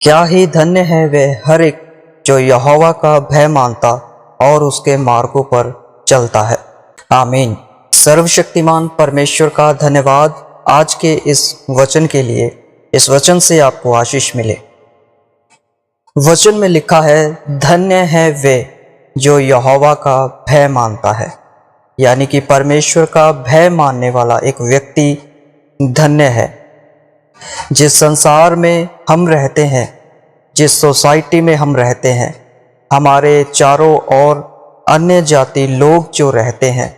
क्या ही धन्य है वे हर एक जो यहोवा का भय मानता और उसके मार्गों पर चलता है। आमीन। सर्वशक्तिमान परमेश्वर का धन्यवाद आज के इस वचन के लिए। इस वचन से आपको आशीष मिले। वचन में लिखा है, धन्य है वे जो यहोवा का भय मानता है। यानी कि परमेश्वर का भय मानने वाला एक व्यक्ति धन्य है। जिस संसार में हम रहते हैं, जिस सोसाइटी में हम रहते हैं, हमारे चारों ओर अन्य जाति लोग जो रहते हैं,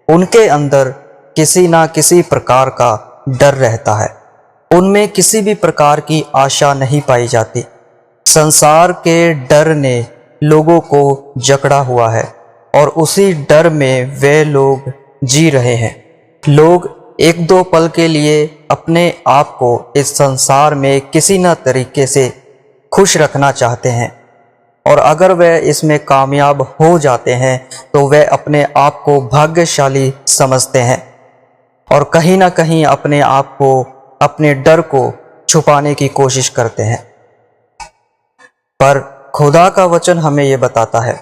उनके अंदर किसी ना किसी प्रकार का डर रहता है। उनमें किसी भी प्रकार की आशा नहीं पाई जाती। संसार के डर ने लोगों को जकड़ा हुआ है और उसी डर में वे लोग जी रहे हैं। लोग एक दो पल के लिए अपने आप को इस संसार में किसी न तरीके से खुश रखना चाहते हैं, और अगर वे इसमें कामयाब हो जाते हैं तो वे अपने आप को भाग्यशाली समझते हैं और कहीं ना कहीं अपने आप को, अपने डर को छुपाने की कोशिश करते हैं। पर खुदा का वचन हमें ये बताता है,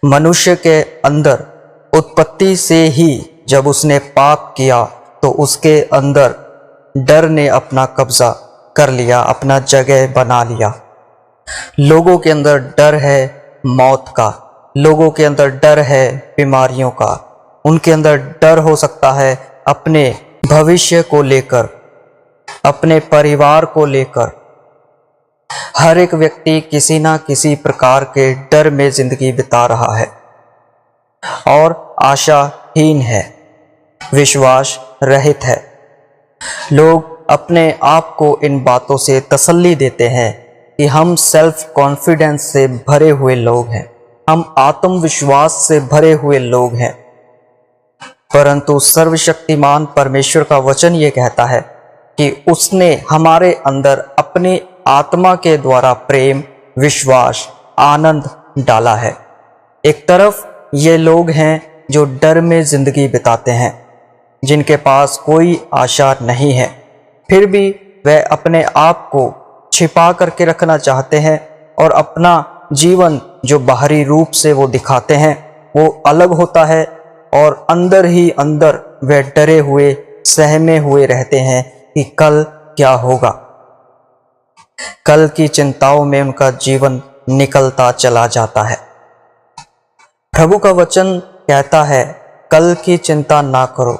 मनुष्य के अंदर उत्पत्ति से ही जब उसने पाप किया तो उसके अंदर डर ने अपना कब्जा कर लिया, अपना जगह बना लिया। लोगों के अंदर डर है मौत का, लोगों के अंदर डर है बीमारियों का, उनके अंदर डर हो सकता है अपने भविष्य को लेकर, अपने परिवार को लेकर। हर एक व्यक्ति किसी ना किसी प्रकार के डर में जिंदगी बिता रहा है और आशाहीन है, विश्वास रहित है। लोग अपने आप को इन बातों से तसल्ली देते हैं कि हम सेल्फ कॉन्फिडेंस से भरे हुए लोग हैं, हम आत्मविश्वास से भरे हुए लोग हैं। परंतु सर्वशक्तिमान परमेश्वर का वचन ये कहता है कि उसने हमारे अंदर अपनी आत्मा के द्वारा प्रेम, विश्वास, आनंद डाला है। एक तरफ ये लोग हैं जो डर में जिंदगी बिताते हैं, जिनके पास कोई आशा नहीं है, फिर भी वे अपने आप को छिपा करके रखना चाहते हैं और अपना जीवन जो बाहरी रूप से वो दिखाते हैं वो अलग होता है, और अंदर ही अंदर वे डरे हुए, सहमे हुए रहते हैं कि कल क्या होगा। कल की चिंताओं में उनका जीवन निकलता चला जाता है। प्रभु का वचन कहता है, कल की चिंता ना करो,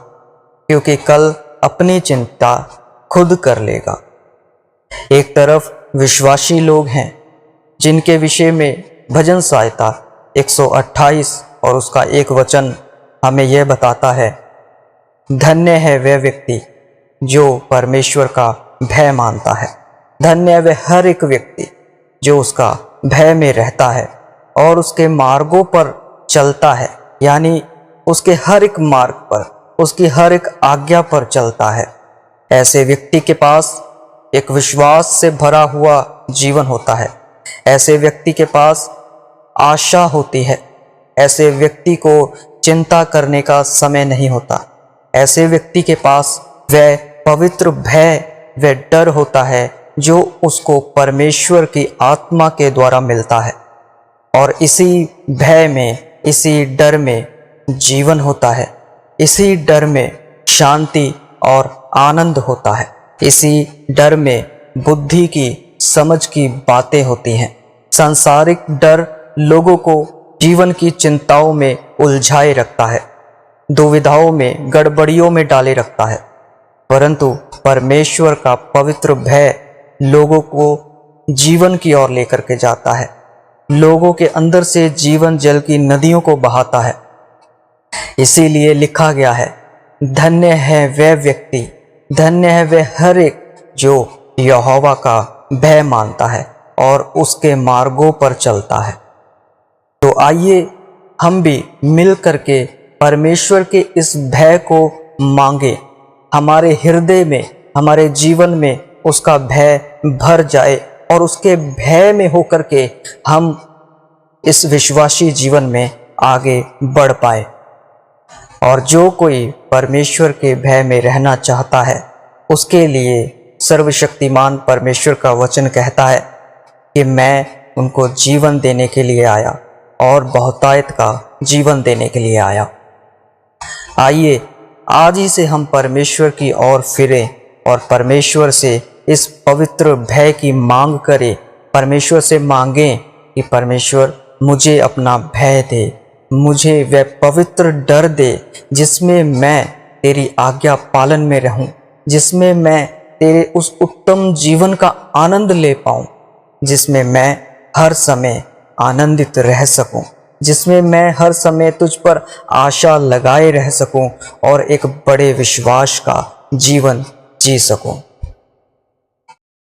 क्योंकि कल अपनी चिंता खुद कर लेगा। एक तरफ विश्वासी लोग हैं जिनके विषय में भजन संहिता 128 और उसका एक वचन हमें यह बताता है, धन्य है वह व्यक्ति जो परमेश्वर का भय मानता है। धन्य है वह हर एक व्यक्ति जो उसका भय में रहता है और उसके मार्गों पर चलता है, यानी उसके हर एक मार्ग पर, उसकी हर एक आज्ञा पर चलता है। ऐसे व्यक्ति के पास एक विश्वास से भरा हुआ जीवन होता है। ऐसे व्यक्ति के पास आशा होती है। ऐसे व्यक्ति को चिंता करने का समय नहीं होता। ऐसे व्यक्ति के पास वह पवित्र भय, वह डर होता है जो उसको परमेश्वर की आत्मा के द्वारा मिलता है, और इसी भय में, इसी डर में जीवन होता है। इसी डर में शांति और आनंद होता है। इसी डर में बुद्धि की, समझ की बातें होती हैं। सांसारिक डर लोगों को जीवन की चिंताओं में उलझाए रखता है, दुविधाओं में, गड़बड़ियों में डाले रखता है। परंतु परमेश्वर का पवित्र भय लोगों को जीवन की ओर लेकर के जाता है, लोगों के अंदर से जीवन जल की नदियों को बहाता है। इसीलिए लिखा गया है, धन्य है वह व्यक्ति, धन्य है वह हर एक जो यहोवा का भय मानता है और उसके मार्गों पर चलता है। तो आइए हम भी मिल करके परमेश्वर के इस भय को मांगे। हमारे हृदय में, हमारे जीवन में उसका भय भर जाए और उसके भय में होकर के हम इस विश्वासी जीवन में आगे बढ़ पाए। और जो कोई परमेश्वर के भय में रहना चाहता है, उसके लिए सर्वशक्तिमान परमेश्वर का वचन कहता है कि मैं उनको जीवन देने के लिए आया और बहुतायत का जीवन देने के लिए आया। आइए आज ही से हम परमेश्वर की ओर फिरें और परमेश्वर से इस पवित्र भय की मांग करें। परमेश्वर से मांगें कि परमेश्वर मुझे अपना भय दे, मुझे वह पवित्र डर दे जिसमें मैं तेरी आज्ञा पालन में रहूं, जिसमें मैं तेरे उस उत्तम जीवन का आनंद ले पाऊं, जिसमें मैं हर समय आनंदित रह सकूं, जिसमें मैं हर समय तुझ पर आशा लगाए रह सकूं और एक बड़े विश्वास का जीवन जी सकूं।